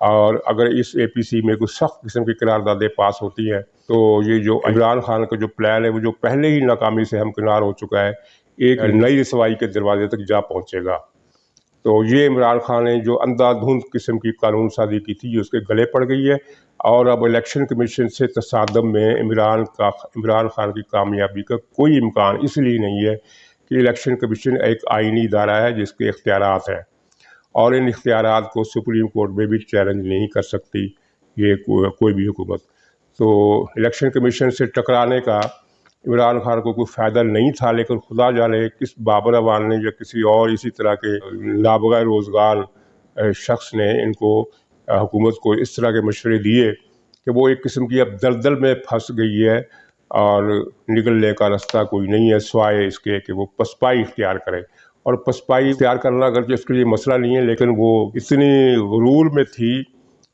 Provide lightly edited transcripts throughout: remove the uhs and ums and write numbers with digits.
اور اگر اس اے پی سی میں کوئی سخت قسم کی قراردادیں پاس ہوتی ہیں تو یہ جو عمران خان کا جو پلان ہے وہ جو پہلے ہی ناکامی سے ہمکنار ہو چکا ہے، ایک نئی رسوائی کے دروازے تک جا پہنچے گا۔ تو یہ عمران خان نے جو اندھا دھند قسم کی قانون سازی کی تھی یہ اس کے گلے پڑ گئی ہے، اور اب الیکشن کمیشن سے تصادم میں عمران خان کی کامیابی کا کوئی امکان اس لیے نہیں ہے کہ الیکشن کمیشن ایک آئینی ادارہ ہے جس کے اختیارات ہیں، اور ان اختیارات کو سپریم کورٹ میں بھی چیلنج نہیں کر سکتی یہ کوئی بھی حکومت۔ تو الیکشن کمیشن سے ٹکرانے کا عمران خان کو کوئی فائدہ نہیں تھا، لیکن خدا جانے کس بابر اعوان نے یا کسی اور اسی طرح کے نابغہ روزگار شخص نے ان کو حکومت کو اس طرح کے مشورے دیے کہ وہ ایک قسم کی اب دلدل میں پھنس گئی ہے اور نکلنے کا راستہ کوئی نہیں ہے سوائے اس کے کہ وہ پسپائی اختیار کرے۔ اور پسپائی اختیار کرنا اگرچہ اس کے لیے مسئلہ نہیں ہے، لیکن وہ اتنی غرور میں تھی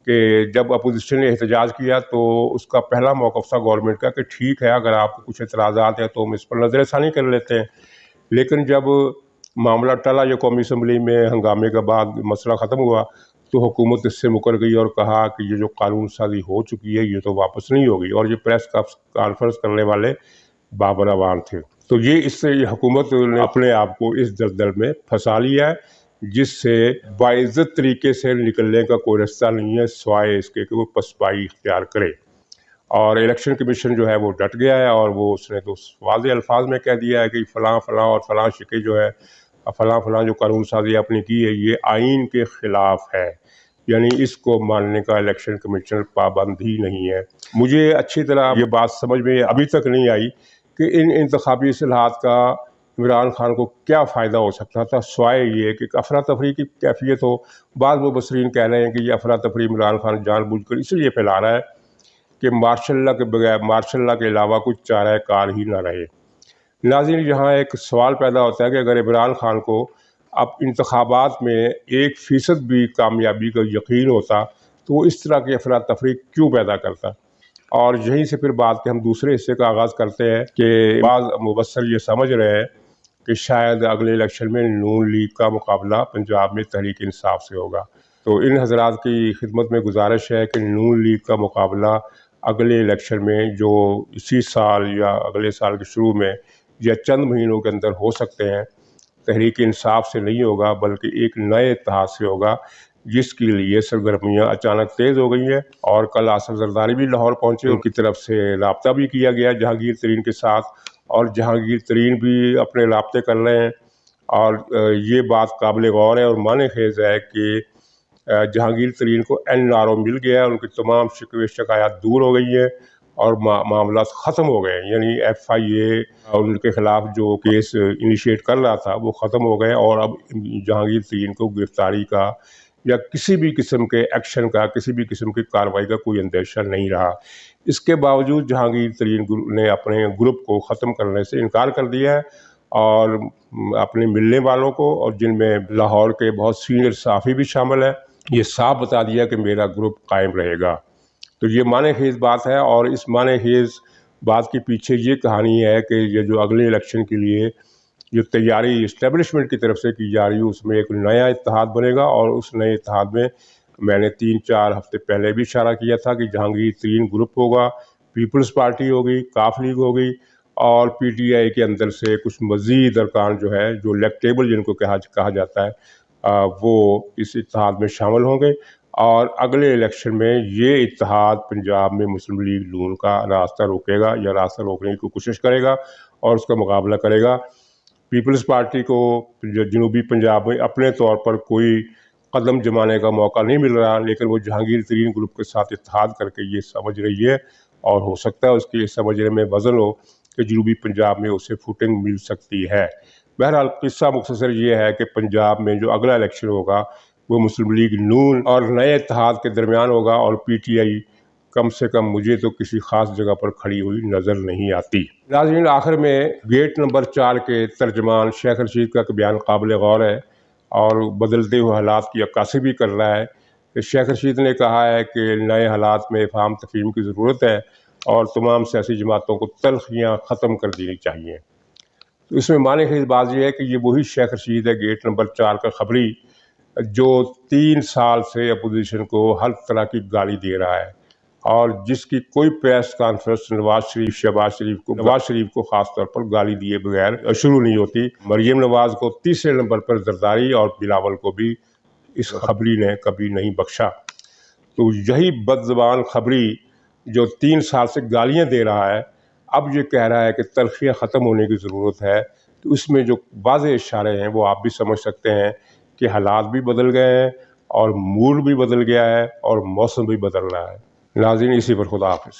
کہ جب اپوزیشن نے احتجاج کیا تو اس کا پہلا موقف تھا گورنمنٹ کا کہ ٹھیک ہے اگر آپ کو کچھ اعتراضات ہیں تو ہم اس پر نظر ثانی کر لیتے ہیں، لیکن جب معاملہ ٹلا یہ قومی اسمبلی میں ہنگامے کے بعد مسئلہ ختم ہوا تو حکومت اس سے مکر گئی اور کہا کہ یہ جو قانون سازی ہو چکی ہے یہ تو واپس نہیں ہوگی، اور یہ پریس کانفرنس کرنے والے بابر اعوان تھے۔ تو یہ اس سے یہ حکومت نے اپنے آپ کو اس دلدل میں پھنسا لیا ہے جس سے باعزت طریقے سے نکلنے کا کوئی راستہ نہیں ہے سوائے اس کے کہ وہ پسپائی اختیار کرے۔ اور الیکشن کمیشن جو ہے وہ ڈٹ گیا ہے اور وہ اس نے تو واضح الفاظ میں کہہ دیا ہے کہ فلاں فلاں اور فلاں شکے جو ہے فلاں فلاں جو قانون سازی آپ نے کی ہے یہ آئین کے خلاف ہے، یعنی اس کو ماننے کا الیکشن کمیشن پابند ہی نہیں ہے۔ مجھے اچھی طرح یہ بات سمجھ میں ابھی تک نہیں آئی کہ ان انتخابی اصلاحات کا عمران خان کو کیا فائدہ ہو سکتا تھا سوائے یہ کہ افراتفری کی کیفیت ہو۔ بعض مبصرین کہہ رہے ہیں کہ یہ افراتفری عمران خان جان بوجھ کر اس لیے پھیلا رہا ہے کہ مارشل لا کے بغیر مارشل لا کے علاوہ کچھ چارہ کار ہی نہ رہے۔ ناظرین، یہاں ایک سوال پیدا ہوتا ہے کہ اگر عمران خان کو اب انتخابات میں 1% بھی کامیابی کا یقین ہوتا تو وہ اس طرح کی افراتفری کیوں پیدا کرتا؟ اور یہیں سے پھر بات کے ہم دوسرے حصے کا آغاز کرتے ہیں کہ بعض مبصر یہ سمجھ رہے ہیں کہ شاید اگلے الیکشن میں نون لیگ کا مقابلہ پنجاب میں تحریک انصاف سے ہوگا۔ تو ان حضرات کی خدمت میں گزارش ہے کہ نون لیگ کا مقابلہ اگلے الیکشن میں جو اسی سال یا اگلے سال کے شروع میں یا چند مہینوں کے اندر ہو سکتے ہیں، تحریک انصاف سے نہیں ہوگا بلکہ ایک نئے اتحاد سے ہوگا جس کے لیے سرگرمیاں اچانک تیز ہو گئی ہیں۔ اور کل آصف زرداری بھی لاہور پہنچے، ان کی طرف سے رابطہ بھی کیا گیا جہانگیر ترین کے ساتھ، اور جہانگیر ترین بھی اپنے رابطے کر رہے ہیں، اور یہ بات قابل غور ہے اور معنی خیز ہے کہ جہانگیر ترین کو NRO مل گیا ہے، ان کی تمام شکوے شکایات دور ہو گئی ہیں اور معاملات ختم ہو گئے ہیں، یعنی FIA ان کے خلاف جو کیس انیشیٹ کر رہا تھا وہ ختم ہو گئے، اور اب جہانگیر ترین کو گرفتاری کا یا کسی بھی قسم کے ایکشن کا، کسی بھی قسم کی کارروائی کا کوئی اندیشہ نہیں رہا۔ اس کے باوجود جہانگیر ترین نے اپنے گروپ کو ختم کرنے سے انکار کر دیا ہے، اور اپنے ملنے والوں کو، اور جن میں لاہور کے بہت سینئر صحافی بھی شامل ہیں، یہ صاف بتا دیا کہ میرا گروپ قائم رہے گا۔ تو یہ معنی خیز بات ہے، اور اس معنی خیز بات کے پیچھے یہ کہانی ہے کہ یہ جو اگلے الیکشن کے لیے جو تیاری اسٹیبلشمنٹ کی طرف سے کی جا رہی ہے اس میں ایک نیا اتحاد بنے گا، اور اس نئے اتحاد میں نے 3-4 ہفتے پہلے بھی اشارہ کیا تھا کہ جہانگیر ترین گروپ ہوگا، پیپلز پارٹی ہوگی، کاف لیگ ہوگی، اور PTI کے اندر سے کچھ مزید ارکان جو ہے جو الیکٹیبل جن کو کہا جاتا ہے وہ اس اتحاد میں شامل ہوں گے، اور اگلے الیکشن میں یہ اتحاد پنجاب میں مسلم لیگ نون کا راستہ روکے گا یا راستہ روکنے کی کوشش کرے گا اور اس کا مقابلہ کرے گا۔ پیپلز پارٹی کو جنوبی پنجاب میں اپنے طور پر کوئی قدم جمانے کا موقع نہیں مل رہا، لیکن وہ جہانگیر ترین گروپ کے ساتھ اتحاد کر کے یہ سمجھ رہی ہے، اور ہو سکتا ہے اس کے سمجھنے میں وزن ہو کہ جنوبی پنجاب میں اسے فوٹنگ مل سکتی ہے۔ بہرحال قصہ مختصر یہ ہے کہ پنجاب میں جو اگلا الیکشن ہوگا وہ مسلم لیگ نون اور نئے اتحاد کے درمیان ہوگا، اور PTI کم سے کم مجھے تو کسی خاص جگہ پر کھڑی ہوئی نظر نہیں آتی۔ ناظرین، آخر میں گیٹ نمبر 4 کے ترجمان شیخ رشید کا بیان قابل غور ہے اور بدلتے ہوئے حالات کی عکاسی بھی کر رہا ہے کہ شیخ رشید نے کہا ہے کہ نئے حالات میں افہام تفہیم کی ضرورت ہے اور تمام سیاسی جماعتوں کو تلخیاں ختم کر دینی چاہیے۔ تو اس میں معنی خیز بات یہ ہے کہ یہ وہی شیخ رشید ہے گیٹ نمبر 4 کا خبری جو 3 سال سے اپوزیشن کو ہر طرح کی گالی دے رہا ہے، اور جس کی کوئی پریس کانفرنس شہباز شریف کو خاص طور پر گالی دیے بغیر شروع نہیں ہوتی۔ مریم نواز کو تیسرے نمبر پر زرداری اور بلاول کو بھی اس خبری نے کبھی نہیں بخشا۔ تو یہی بد زبان خبری جو 3 سال سے گالیاں دے رہا ہے، اب یہ کہہ رہا ہے کہ تلخیاں ختم ہونے کی ضرورت ہے، تو اس میں جو واضح اشارے ہیں وہ آپ بھی سمجھ سکتے ہیں کہ حالات بھی بدل گئے ہیں اور موڈ بھی بدل گیا ہے اور موسم بھی بدل رہا ہے۔ ناظرین، اسی پر خدا حافظ۔